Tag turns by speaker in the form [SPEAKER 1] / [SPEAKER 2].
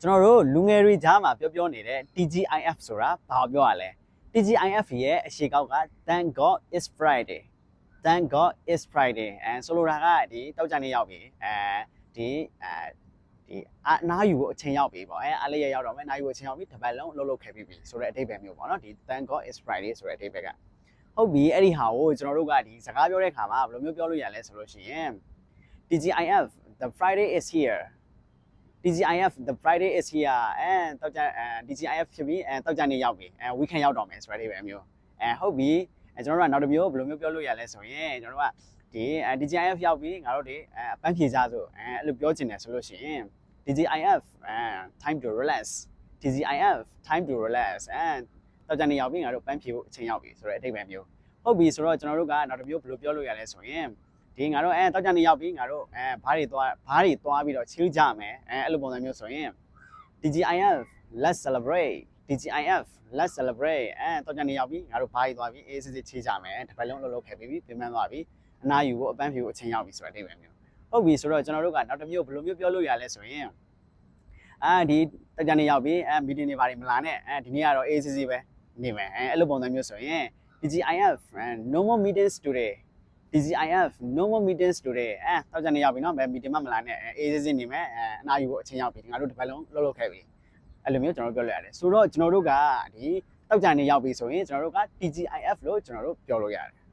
[SPEAKER 1] ကျွန်တော်တို့လူငယ်တွေကြားမှာပြောနေတဲ့ TGIF ဆိုတာဘာပြောရလဲ TGIF ရဲ့အရှိကောက်က Thank God it's Friday Thank God it's Friday ဆိုလိုတာကဒီတောက်ကြနေရောက်ပြီဒီနားယူဖို့အချိန်ရောက်ပြီပေါ့အားလေးရရောက်တော့မယ်နားယူဖို့အချိန်ရောက်ပြီတစ်ပတ်လုံးလှုပ်လှုပ်ခဲ့ပြီဆိုတဲ့အဓိပ္ပာယ်မျိုးပေါ့နော်ဒီ Thank God it's Friday ဆိုတဲ့အဓိပ္ပာယ်ကဟုတ်ပြီအဲ့ဒီဟာကိုကျွန်တော်တို့ကဒီစကားပြောတဲ့ခါမှာဘယ်လိုမျိုးပြောလို့ရလဲဆိုလို့ရှိရင် TGIF the Friday is here TGIF the Friday is here တောက်ကြTGIF ဖြစ်ပြီးတောက်ကြနေရောက်ပြီweekend ရောက်တော့မယ်ဆိုတဲ့အဓိပ္ပာယ်မျိုးဟုတ်ပြီကျွန်တော်တို့ကနောက်တစ်မျိုးဘယ်လိုမျိုးပြောလို့ရလဲဆိုရင်ကျွန်တော်တို့ကဒီ TGIF ရောက်ပြီငါတို့ဒီအပန်းဖြေကြဆိုအဲ့လိုပြောချင်တယ်ဆိုလို့ရှိရင် TGIF time to relax TGIF time to relax တောက်ကြနေရောက်ပြီငါတို့ပန်းဖြေဖို့အချိန်ရောက်ပြီဆိုတဲ့အဓိပ္ပာယ်မျိုးဟုတ်ပြီဆိုတော့ကျွန်တော်တို့ကနောက်တစ်မျိုးဘယ်လိုပြောလို့ရလဲဆိုရင်ဒီငါတို့တောက်ကြနေရောက်ပြီငါတို့ဘားတွေသွားပြီးတော့ချီးကြမယ်အဲ့လိုပုံစံမျိုးဆိုရင် TGIF let's celebrate TGIF let's celebrate တောက်ကြနေရောက်ပြီငါတို့ဘားတွေသွားပြီးအေးစစ်စစ်ချီးကြမယ်တစ်ပတ်လုံးလှုပ်လှုပ်ခဲ့ပြီးပြင်ပန်းသွားပြီအနာယူဖို့အပန်းဖြေဖို့အချိန်ရောက်ပြီဆိုတဲ့အဓိပ္ပာယ်မျိုးဟုတ်ပြီဆိုတော့ကျွန်တော်တို့ကနောက်တစ်မျိုးဘယ်လိုမျိုးပြောလို့ရလဲဆိုရင်ဒီတောက်ကြနေရောက်ပြီမီတင်တွေဘာတွေမလာနဲ့ဒီနေ့ကတော့အေးစစ်စစ်ပဲနေမယ်အဲ့လိုပုံစံမျိုးဆိုရင် TGIF no more meetings today TGIF no more meetings today တောက်ကြနေရောက်ပြီเนาะမီတင်မလာနဲ့အေးစစ်စစ်နေမယ်အနာယူဖို့အချိန်ရောက်ပြီငါတို့တစ်ပတ်လုံးလှုပ်လှုပ်ခဲ့ပြီအဲ့လိုမျိုးကျွန်တော်တို့ပြောလို့ရတယ်ဆိုတော့ကျွန်တော်တို့ကဒီတောက်ကြနေရောက်ပြီဆိုရင်ကျွန်တော်တို့က TGIF လို့ကျွန်တော်တို့ပြောလို့ရတယ်